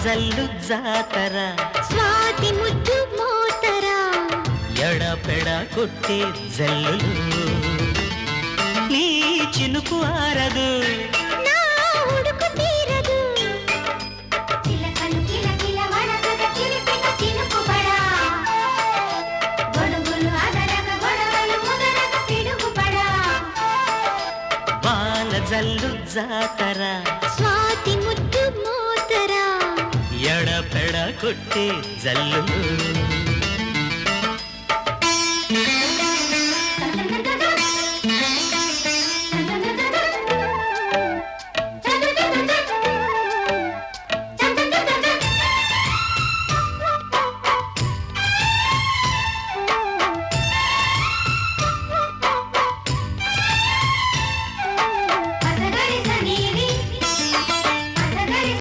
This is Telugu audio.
జల్లు జాతర స్వాతి ముద్దు మోతర ఎడపెడ కొట్టే జల్లులు నీ చినుకు ఆరదు నా ఉడుకు తీరదు చిలకలు కిలకిల వడగడ చిలిపిన చినుకు పడా గొడుగులు అదరగ గొడవలు ముదరగ పిడుగు పడా వాన జల్లు జాతర స్వాతి ముద్దు మోతర ఎడపెడ కొట్టే జల్లులు